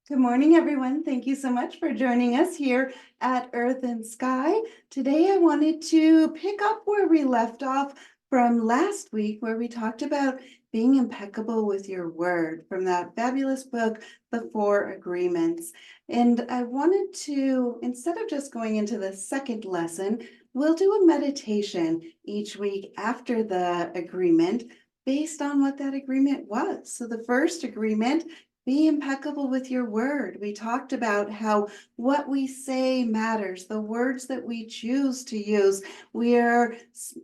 Good morning, everyone. Thank you so much for joining us here at Earth and Sky. Today, I wanted to pick up where we left off from last week, where we talked about being impeccable with your word from that fabulous book, The Four Agreements. And I wanted to, instead of just going into the second lesson, we'll do a meditation each week after the agreement based on what that agreement was. So the first agreement, be impeccable with your word. We talked about how what we say matters, the words that we choose to use.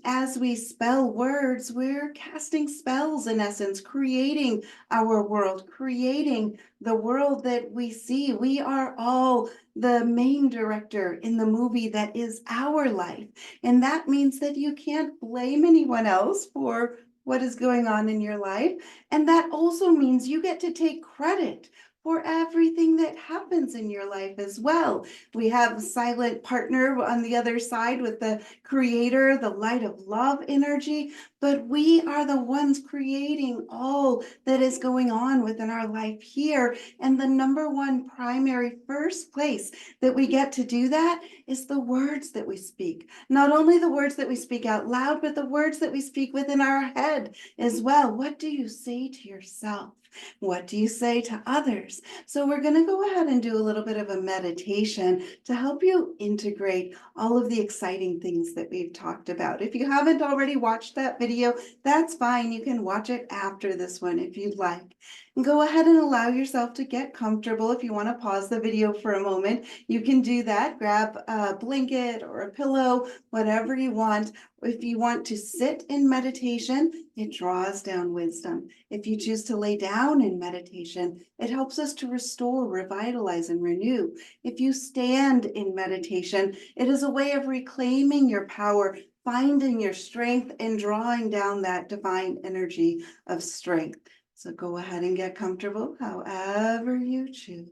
As we spell words, we're casting spells in essence, creating our world, creating the world that we see. We are all the main director in the movie that is our life. And that means that you can't blame anyone else for what is going on in your life. And that also means you get to take credit for everything that happens in your life as well. We have a silent partner on the other side with the creator, the light of love energy, but we are the ones creating all that is going on within our life here. And the number one primary first place that we get to do that is the words that we speak. Not only the words that we speak out loud, but the words that we speak within our head as well. What do you say to yourself? What do you say to others? So we're going to go ahead and do a little bit of a meditation to help you integrate all of the exciting things that we've talked about. If you haven't already watched that video, that's fine. You can watch it after this one if you'd like. And go ahead and allow yourself to get comfortable. If you want to pause the video for a moment, you can do that. Grab a blanket or a pillow, whatever you want. If you want to sit in meditation, it draws down wisdom. If you choose to lay down in meditation, it helps us to restore, revitalize, and renew. If you stand in meditation, it is a way of reclaiming your power, finding your strength, and drawing down that divine energy of strength. So go ahead and get comfortable however you choose.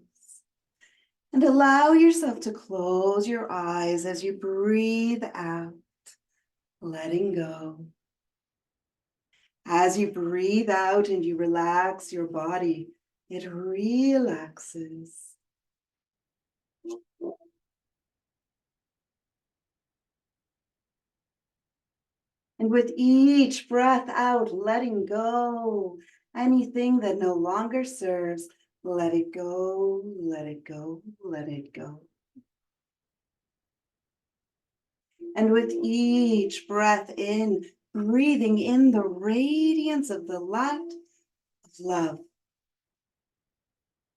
And allow yourself to close your eyes as you breathe out, letting go. As you breathe out and you relax your body, it relaxes. And with each breath out, letting go anything that no longer serves, let it go, let it go, let it go. And with each breath in, breathing in the radiance of the light of love.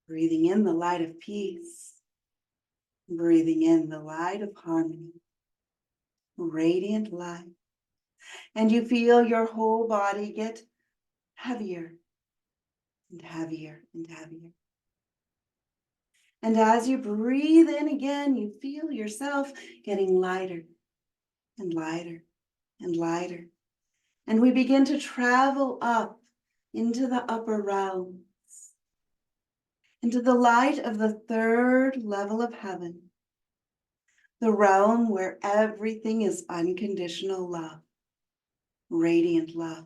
Breathing in the light of peace. Breathing in the light of harmony. Radiant light. And you feel your whole body get heavier and heavier and heavier. And as you breathe in again, you feel yourself getting lighter and lighter and lighter. And we begin to travel up into the upper realms, into the light of the third level of heaven, the realm where everything is unconditional love, radiant love.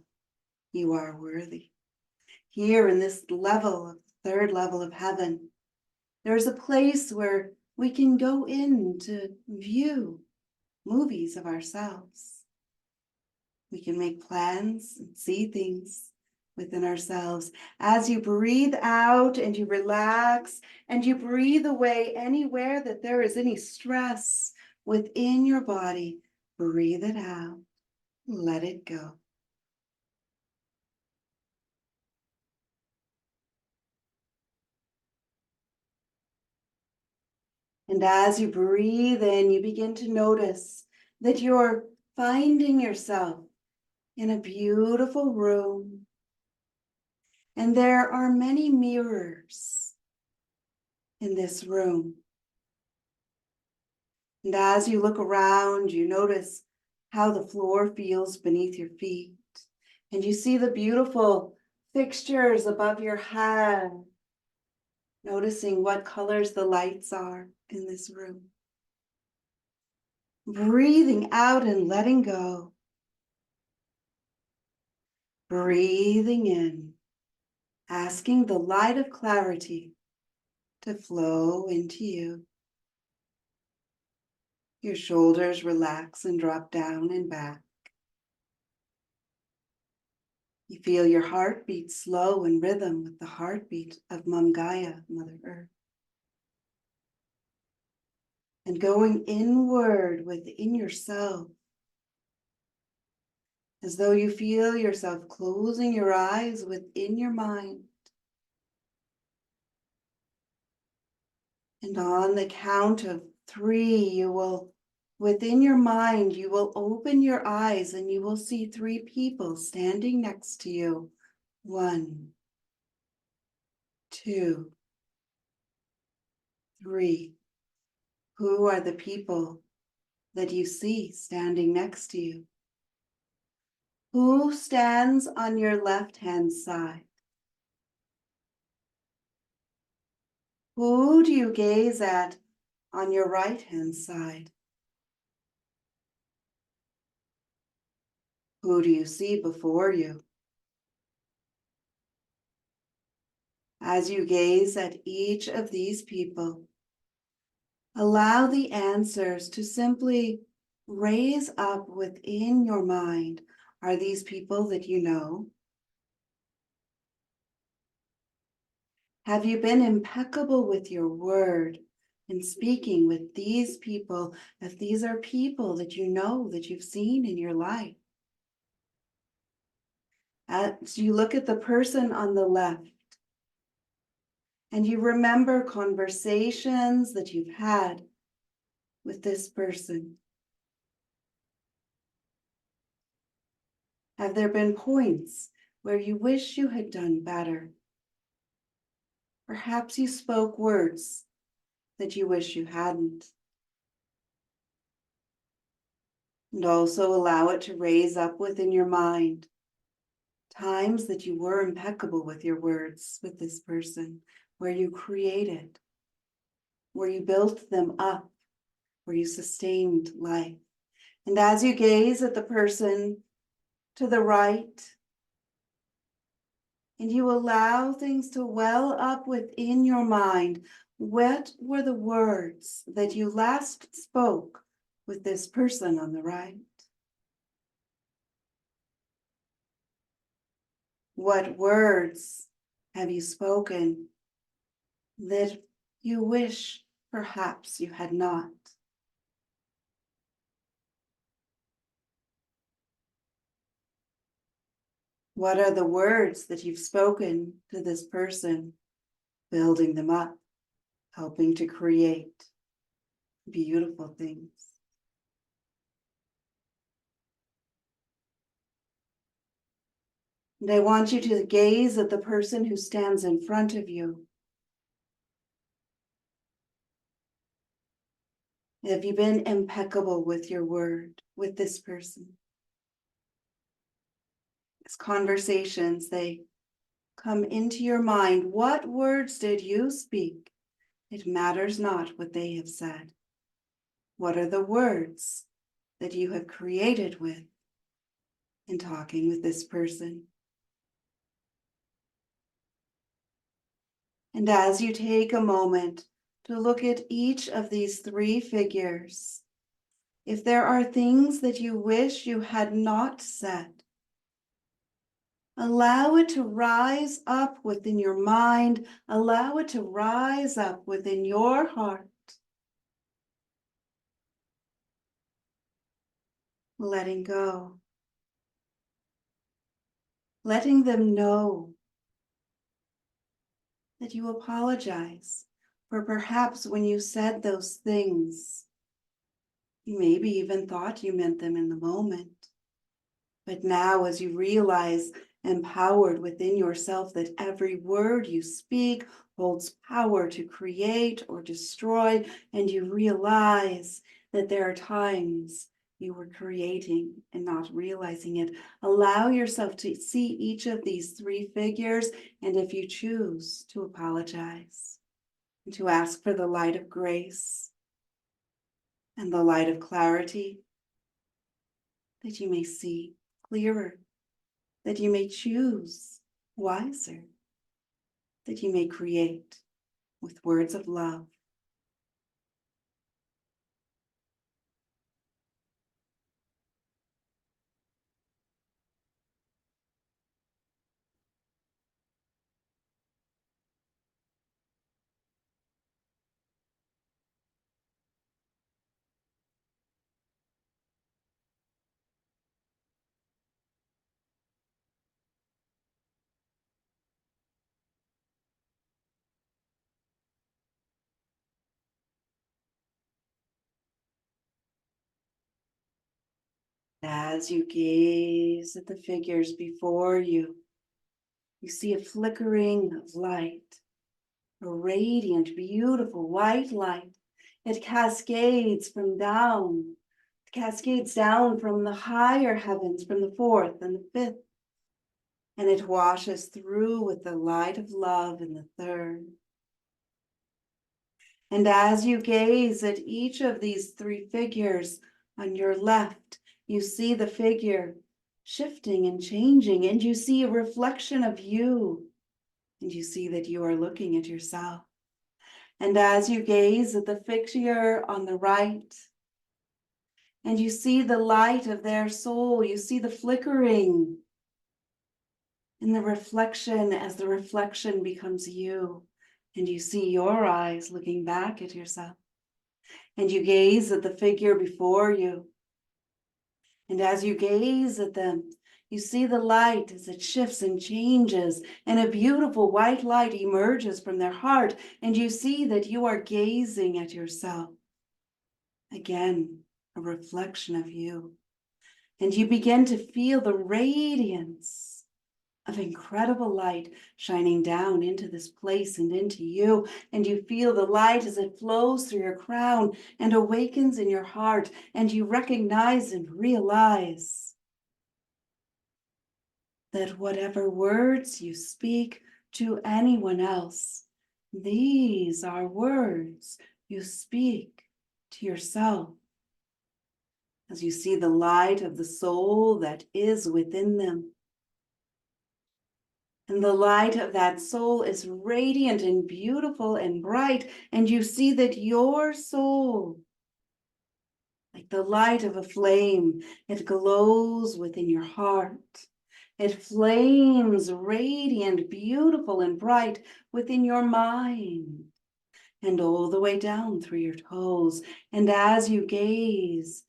You are worthy. Here in this level, third level of heaven, there's a place where we can go in to view movies of ourselves. We can make plans and see things within ourselves. As you breathe out and you relax and you breathe away anywhere that there is any stress within your body, breathe it out, let it go. And as you breathe in, you begin to notice that you're finding yourself in a beautiful room. And there are many mirrors in this room. And as you look around, you notice how the floor feels beneath your feet. And you see the beautiful fixtures above your head, noticing what colors the lights are in this room. Breathing out and letting go. Breathing in, asking the light of clarity to flow into you. Your shoulders relax and drop down and back. You feel your heart beat slow in rhythm with the heartbeat of Mum Gaia, Mother Earth. And going inward within yourself, as though you feel yourself closing your eyes within your mind. And on the count of 3, within your mind, you will open your eyes and you will see 3 people standing next to you. 1, 2, 3. Who are the people that you see standing next to you? Who stands on your left-hand side? Who do you gaze at on your right-hand side? Who do you see before you? As you gaze at each of these people, allow the answers to simply raise up within your mind. Are these people that you know? Have you been impeccable with your word in speaking with these people, if these are people that you know, that you've seen in your life? As you look at the person on the left, and you remember conversations that you've had with this person, have there been points where you wish you had done better? Perhaps you spoke words that you wish you hadn't. And also allow it to raise up within your mind times that you were impeccable with your words with this person, where you created, where you built them up, where you sustained life. And as you gaze at the person to the right, and you allow things to well up within your mind, what were the words that you last spoke with this person on the right? What words have you spoken that you wish perhaps you had not? What are the words that you've spoken to this person, building them up, helping to create beautiful things? And I want you to gaze at the person who stands in front of you. Have you been impeccable with your word, with this person? As conversations, they come into your mind. What words did you speak? It matters not what they have said. What are the words that you have created with in talking with this person? And as you take a moment to look at each of these 3 figures, if there are things that you wish you had not said, allow it to rise up within your mind, allow it to rise up within your heart. Letting go. Letting them know that you apologize for perhaps when you said those things, you maybe even thought you meant them in the moment. But now, as you realize, empowered within yourself, that every word you speak holds power to create or destroy, and you realize that there are times you were creating and not realizing it. Allow yourself to see each of these 3 figures, and if you choose, to apologize and to ask for the light of grace and the light of clarity, that you may see clearer, that you may choose wiser, that you may create with words of love. As you gaze at the figures before you, you see a flickering of light, a radiant, beautiful white light. It cascades down from the higher heavens, from the fourth and the fifth, and it washes through with the light of love in the third. And as you gaze at each of these three figures on your left, you see the figure shifting and changing, and you see a reflection of you, and you see that you are looking at yourself. And as you gaze at the figure on the right, and you see the light of their soul, you see the flickering in the reflection as the reflection becomes you, and you see your eyes looking back at yourself. And you gaze at the figure before you. And as you gaze at them, you see the light as it shifts and changes, and a beautiful white light emerges from their heart, and you see that you are gazing at yourself. Again, a reflection of you. And you begin to feel the radiance of incredible light shining down into this place and into you. And you feel the light as it flows through your crown and awakens in your heart. And you recognize and realize that whatever words you speak to anyone else, these are words you speak to yourself. As you see the light of the soul that is within them. And the light of that soul is radiant and beautiful and bright. And you see that your soul, like the light of a flame, it glows within your heart. It flames radiant, beautiful, and bright within your mind and all the way down through your toes. And as you gaze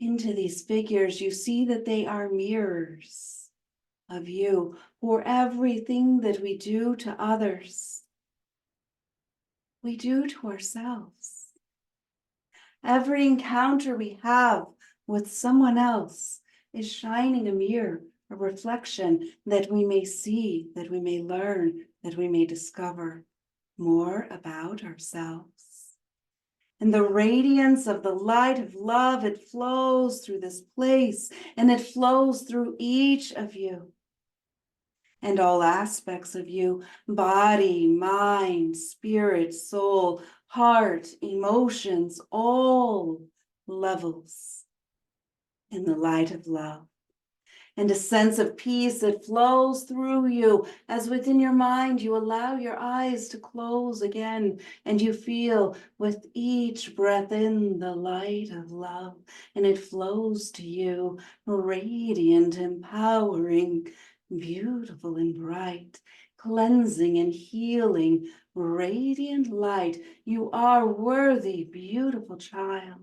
into these figures, you see that they are mirrors of you. For everything that we do to others, we do to ourselves. Every encounter we have with someone else is shining a mirror, a reflection that we may see, that we may learn, that we may discover more about ourselves. And the radiance of the light of love, it flows through this place, and it flows through each of you. And all aspects of you, body, mind, spirit, soul, heart, emotions, all levels in the light of love. And a sense of peace that flows through you as within your mind you allow your eyes to close again, and you feel with each breath in the light of love, and it flows to you radiant, empowering, beautiful and bright, cleansing and healing, radiant light. You are worthy, beautiful child.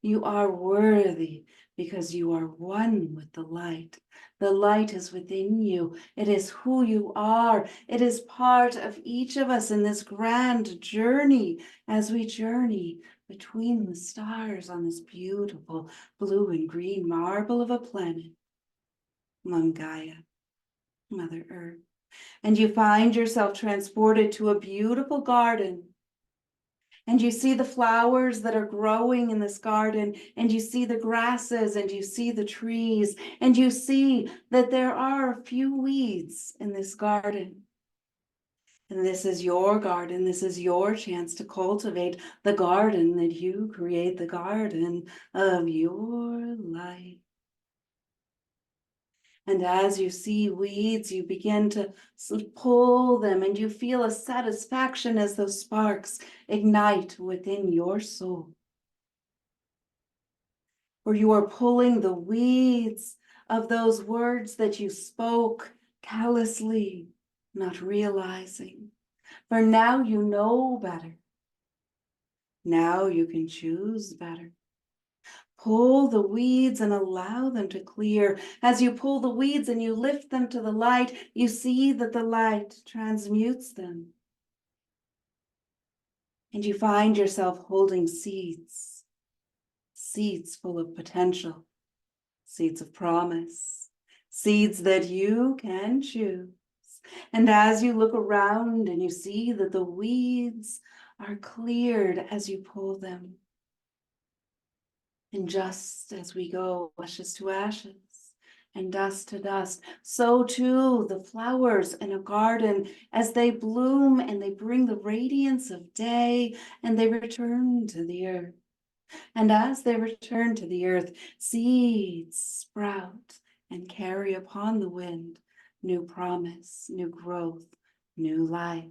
You are worthy because you are one with the light. The light is within you. It is who you are. It is part of each of us in this grand journey as we journey between the stars on this beautiful blue and green marble of a planet, Mom Gaia, Mother Earth. And you find yourself transported to a beautiful garden. And you see the flowers that are growing in this garden, and you see the grasses, and you see the trees, and you see that there are a few weeds in this garden. And this is your garden. This is your chance to cultivate the garden that you create, the garden of your life. And as you see weeds, you begin to pull them, and you feel a satisfaction as those sparks ignite within your soul. Or you are pulling the weeds of those words that you spoke callously, not realizing. For now you know better. Now you can choose better. Pull the weeds and allow them to clear. As you pull the weeds and you lift them to the light, you see that the light transmutes them. And you find yourself holding seeds, seeds full of potential, seeds of promise, seeds that you can choose. And as you look around and you see that the weeds are cleared as you pull them, and just as we go ashes to ashes and dust to dust, so too the flowers in a garden, as they bloom and they bring the radiance of day and they return to the earth. And as they return to the earth, seeds sprout and carry upon the wind new promise, new growth, new life.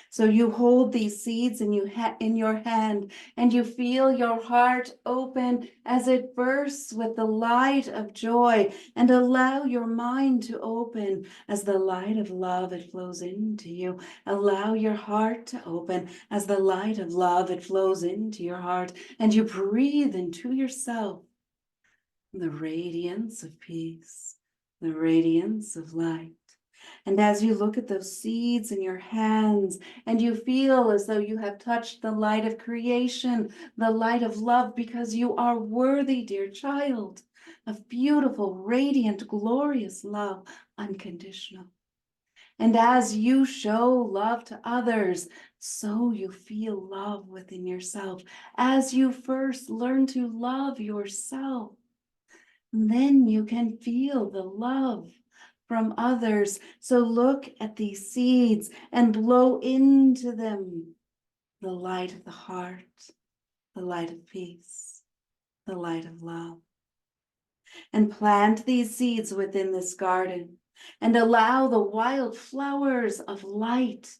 So you hold these seeds in your hand, and you feel your heart open as it bursts with the light of joy, and allow your mind to open as the light of love it flows into you. Allow your heart to open as the light of love it flows into your heart, and you breathe into yourself the radiance of peace, the radiance of light. And as you look at those seeds in your hands and you feel as though you have touched the light of creation, the light of love, because you are worthy, dear child, of beautiful, radiant, glorious love, unconditional. And as you show love to others, so you feel love within yourself. As you first learn to love yourself, then you can feel the love from others. So look at these seeds and blow into them the light of the heart, the light of peace, the light of love. And plant these seeds within this garden and allow the wild flowers of light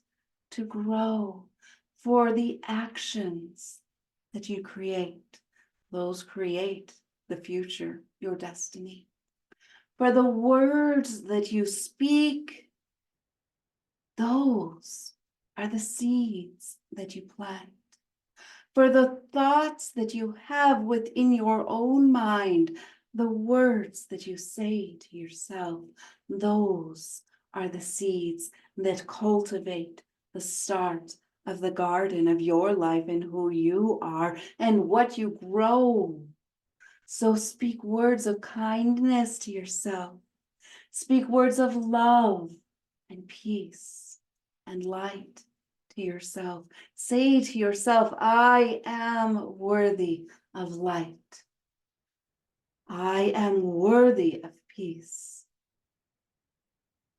to grow, for the actions that you create, those create the future, your destiny. For the words that you speak, those are the seeds that you plant. For the thoughts that you have within your own mind, the words that you say to yourself, those are the seeds that cultivate the start of the garden of your life and who you are and what you grow. So speak words of kindness to yourself. Speak words of love and peace and light to yourself. Say to yourself, I am worthy of light. I am worthy of peace.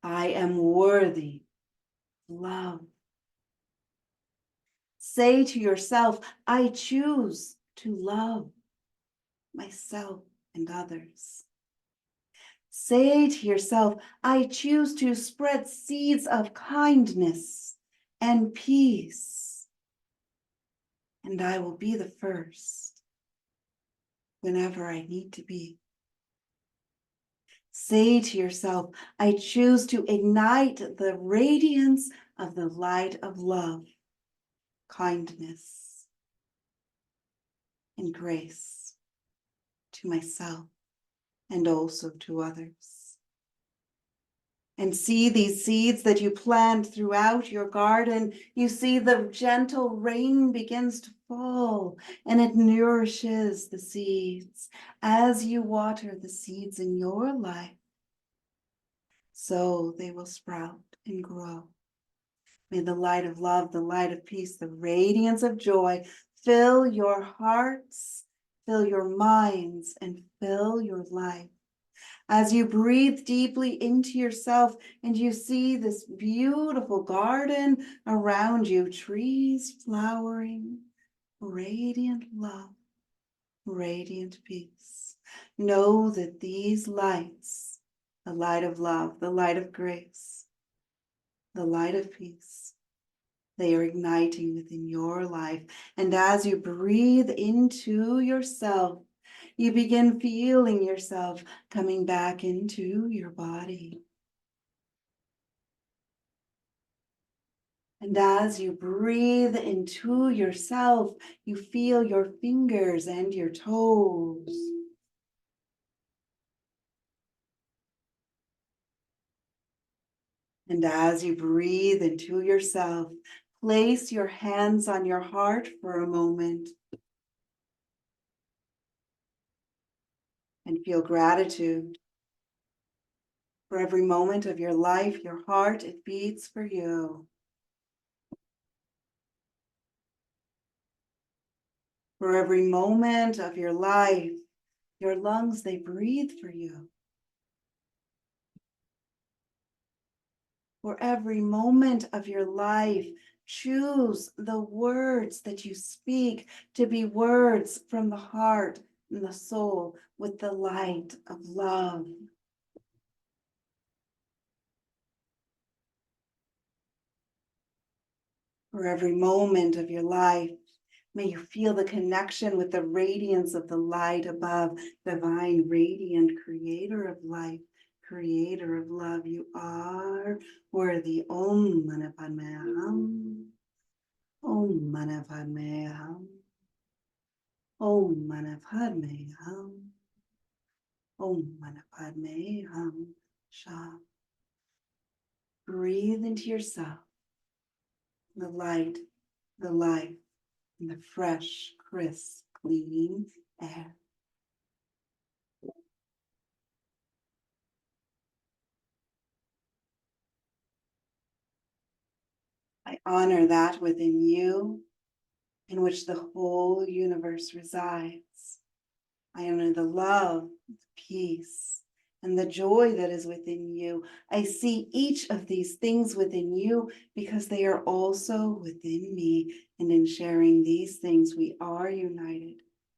I am worthy of love. Say to yourself, I choose to love myself and others. Say to yourself, I choose to spread seeds of kindness and peace, and I will be the first whenever I need to be. Say to yourself, I choose to ignite the radiance of the light of love, kindness, and grace to myself and also to others. And see these seeds that you plant throughout your garden. You see the gentle rain begins to fall and it nourishes the seeds. As you water the seeds in your life, so they will sprout and grow. May the light of love, the light of peace, the radiance of joy fill your hearts, fill your minds, and fill your life. As you breathe deeply into yourself and you see this beautiful garden around you, trees flowering, radiant love, radiant peace. Know that these lights the light of love, the light of grace, the light of peace. They are igniting within your life. And as you breathe into yourself, you begin feeling yourself coming back into your body. And as you breathe into yourself, you feel your fingers and your toes. And as you breathe into yourself, place your hands on your heart for a moment and feel gratitude. For every moment of your life, your heart, it beats for you. For every moment of your life, your lungs, they breathe for you. For every moment of your life, choose the words that you speak to be words from the heart and the soul with the light of love. For every moment of your life, may you feel the connection with the radiance of the light above, divine, radiant creator of life, creator of love. You are worthy. Om Mani Padme Hum. Om Mani Padme Hum. Om Mani Padme Hum. Om Mani Padme Hum. Sha. Breathe into yourself the light, the life, and the fresh, crisp, clean air. I honor that within you in which the whole universe resides. I honor the love, the peace, and the joy that is within you. I see each of these things within you because they are also within me. And in sharing these things, we are united.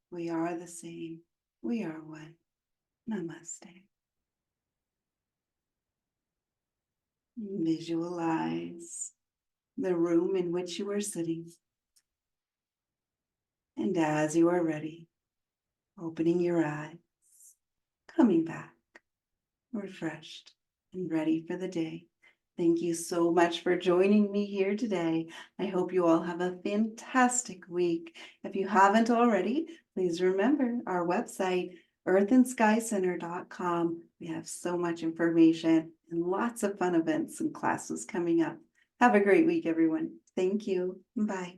We are the same. We are one. Namaste. Visualize the room in which you are sitting. And as you are ready, opening your eyes, coming back, refreshed and ready for the day. Thank you so much for joining me here today. I hope you all have a fantastic week. If you haven't already, please remember our website, earthandskycenter.com. We have so much information and lots of fun events and classes coming up. Have a great week, everyone. Thank you. Bye.